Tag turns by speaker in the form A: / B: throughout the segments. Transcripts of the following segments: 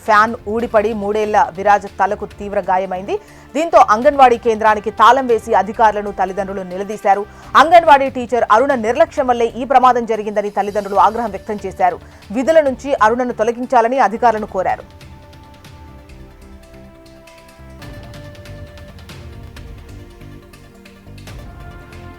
A: Fan ఊడిపడి 3 ఏళ్ల విరాజ్ తలకు తీవ్ర గాయమైంది. దీంతో అంగన్వాడీ కేంద్రానికి తాళం వేసి అధికారులను తల్లిదండ్రులు నిలదీశారు. అంగన్వాడీ టీచర్ అరుణ నిర్లక్ష్యం వల్లే ఈ ప్రమాదం జరిగిందని తల్లిదండ్రులు ఆగ్రహం వ్యక్తం చేశారు. విధుల నుంచి అరుణను తొలగించాలని అధికారులను కోరారు.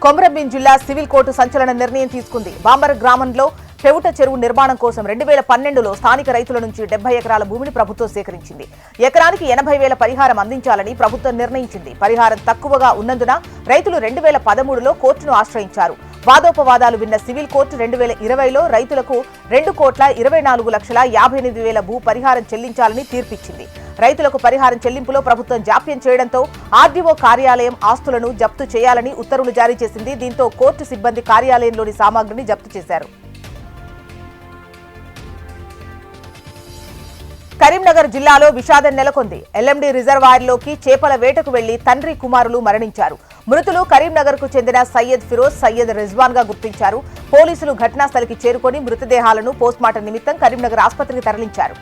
A: కొమరంభీం జిల్లా సివిల్ కోర్టు సంచలన నిర్ణయం తీసుకుంది. బాంబర్ గ్రామంలో చెవుట చెరువు నిర్మాణం కోసం 2012లో స్థానిక రైతుల నుంచి 70 ఎకరాల భూమిని ప్రభుత్వం సేకరించింది. ఎకరానికి 80,000 పరిహారం అందించాలని ప్రభుత్వం నిర్ణయించింది. పరిహారం తక్కువగా ఉన్నందున రైతులు 2013లో కోర్టును ఆశ్రయించారు. వాదోపవాదాలు విన్న సివిల్ కోర్టు 2020లో రైతులకు 2,24,58,000 భూ పరిహారం చెల్లించాలని తీర్పిచ్చింది. రైతులకు పరిహారం చెల్లింపులో ప్రభుత్వం జాప్యం చేయడంతో ఆర్డీఓ కార్యాలయం ఆస్తులను జప్తు చేయాలని ఉత్తర్వులు జారీ చేసింది. దీంతో కోర్టు సిబ్బంది కార్యాలయంలోని సామాగ్రిని జప్తు చేశారు. కరీంనగర్ జిల్లాలో విషాదం నెలకొంది. ఎల్ఎండి రిజర్వాయర్లోకి చేపల వేటకు వెళ్లి తండ్రి కుమారులు మరణించారు. మృతులు కరీంనగర్ కు చెందిన సయ్యద్ ఫిరోజ్, సయ్యద్ రిజ్వాన్ గా గుర్తించారు. పోలీసులు ఘటనాస్థలికి చేరుకొని మృతదేహాలను పోస్ట్మార్టం నిమిత్తం కరీంనగర్ ఆసుపత్రికి తరలించారు.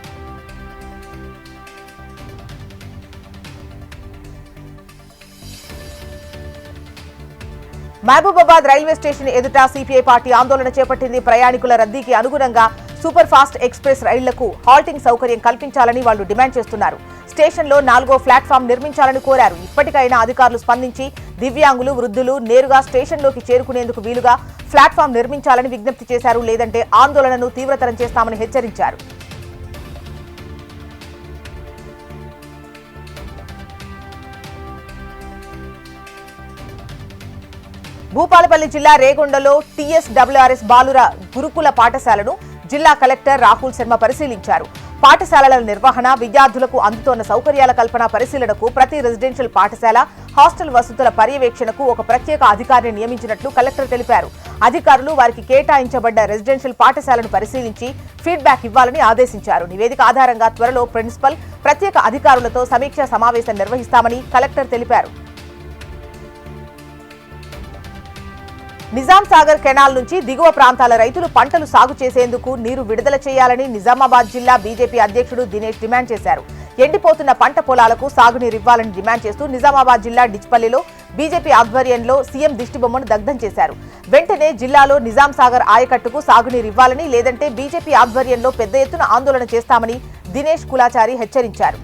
A: మహబూబాబాద్ రైల్వే స్టేషన్ ఎదుట సిపిఐ పార్టీ ఆందోళన చేపట్టింది. ప్రయాణికుల రద్దీకి అనుగుణంగా సూపర్ ఫాస్ట్ ఎక్స్ప్రెస్ రైళ్లకు హాల్టింగ్ సౌకర్యం కల్పించాలని వాళ్లు డిమాండ్ చేస్తున్నారు. స్టేషన్లో 4వ ప్లాట్ఫామ్ నిర్మించాలని కోరారు. ఇప్పటికైనా అధికారులు స్పందించి దివ్యాంగులు, వృద్ధులు నేరుగా స్టేషన్లోకి చేరుకునేందుకు వీలుగా ప్లాట్ఫామ్ నిర్మించాలని విజ్ఞప్తి చేశారు. లేదంటే ఆందోళనను తీవ్రతరం చేస్తామని హెచ్చరించారు. భూపాలపల్లి జిల్లా రేగొండలో టీఎస్డబ్ల్యూఆర్ఎస్ బాలుర గురుకుల పాఠశాలను జిల్లా కలెక్టర్ రాహుల్ శర్మ పరిశీలించారు. పాఠశాలల నిర్వహణ, విద్యార్థులకు అందుతోన్న సౌకర్యాల కల్పన పరిశీలనకు ప్రతి రెసిడెన్షియల్ పాఠశాల, హాస్టల్ వసతుల పర్యవేక్షణకు ఒక ప్రత్యేక అధికారిని నియమించినట్లు కలెక్టర్ తెలిపారు. అధికారులు వారికి కేటాయించబడ్డ రెసిడెన్షియల్ పాఠశాలను పరిశీలించి ఫీడ్బ్యాక్ ఇవ్వాలని ఆదేశించారు. నివేదిక ఆధారంగా త్వరలో ప్రిన్సిపల్, ప్రత్యేక అధికారులతో సమీక్షా సమావేశం నిర్వహిస్తామని కలెక్టర్ తెలిపారు. నిజాం సాగర్ కెనాల్ నుంచి దిగువ ప్రాంతాల రైతులు పంటలు సాగు చేసేందుకు నీరు విడుదల చేయాలని నిజామాబాద్ జిల్లా బీజేపీ అధ్యక్షుడు దినేష్ డిమాండ్ చేశారు. ఎండిపోతున్న పంట పొలాలకు సాగునీరు ఇవ్వాలని డిమాండ్ చేస్తూ నిజామాబాద్ జిల్లా డిచ్పల్లిలో బీజేపీ ఆధ్వర్యంలో సీఎం దిష్టిబొమ్మను దగ్ధం చేశారు. వెంటనే జిల్లాలో నిజాం సాగర్ ఆయకట్టుకు సాగునీరు ఇవ్వాలని, లేదంటే బీజేపీ ఆధ్వర్యంలో పెద్ద ఎత్తున ఆందోళన చేస్తామని దినేష్ కులాచారి హెచ్చరించారు.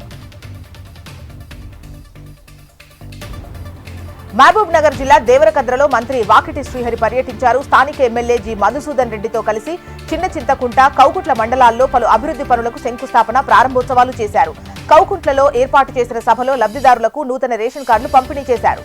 A: మహబూబ్ నగర్ జిల్లా దేవరకద్రలో మంత్రి వాకిటి శ్రీహరి పర్యటించారు. స్థానిక ఎమ్మెల్యే జి మధుసూదన్ రెడ్డితో కలిసి చిన్న చింతకుంట, కౌకుట్ల మండలాల్లో పలు అభివృద్ధి పనులకు శంకుస్థాపన, ప్రారంభోత్సవాలు చేశారు. కౌకుంట్లలో ఏర్పాటు చేసిన సభలో లబ్ధిదారులకు నూతన రేషన్ కార్డులు పంపిణీ చేశారు.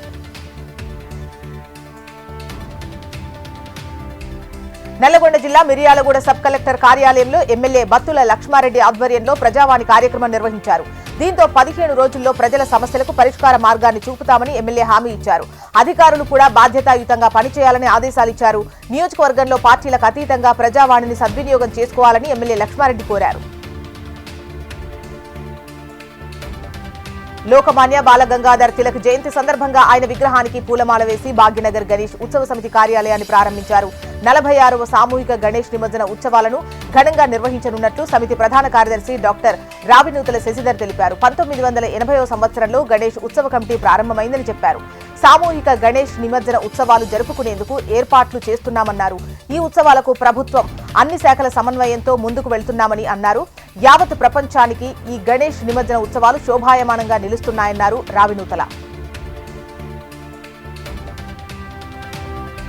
A: నల్లగొండ జిల్లా మిర్యాలగూడ సబ్ కలెక్టర్ కార్యాలయంలో ఎమ్మెల్యే బత్తుల లక్ష్మారెడ్డి ఆధ్వర్యంలో ప్రజావాణి కార్యక్రమం నిర్వహించారు. దీంతో 15 రోజుల్లో ప్రజల సమస్యలకు పరిష్కార మార్గాన్ని చూపుతామని ఎమ్మెల్యే హామీ ఇచ్చారు. అధికారులు కూడా బాధ్యతాయుతంగా పనిచేయాలని ఆదేశాలిచ్చారు. నియోజకవర్గంలో పార్టీలకు అతీతంగా ప్రజావాణిని సద్వినియోగం చేసుకోవాలని ఎమ్మెల్యే లక్ష్మారెడ్డి కోరారు. లోకమాన్య బాలగంగాధర్ తిలక్ జయంతి సందర్భంగా ఆయన విగ్రహానికి పూలమాల వేసి భాగ్యనగర్ గణేష్ ఉత్సవ సమితి కార్యాలయాన్ని ప్రారంభించారు. 46వ సామూహిక గణేష్ నిమజ్జన ఉత్సవాలను ఘనంగా నిర్వహించనున్నట్లు సమితి ప్రధాన కార్యదర్శి డాక్టర్ రావినూతల శశిధర్ తెలిపారు. 1980వ సంవత్సరంలో గణేష్ ఉత్సవ కమిటీ ప్రారంభమైందని చెప్పారు. సామూహిక గణేష్ నిమజ్జన ఉత్సవాలు జరుపుకునేందుకు ఏర్పాట్లు చేస్తున్నామన్నారు. ఈ ఉత్సవాలకు ప్రభుత్వం అన్ని శాఖల సమన్వయంతో ముందుకు వెళ్తున్నామని అన్నారు. యావత్ ప్రపంచానికి ఈ గణేష్ నిమజ్జన ఉత్సవాలు శోభాయమానంగా నిలుస్తున్నాయన్నారు రావినూతల.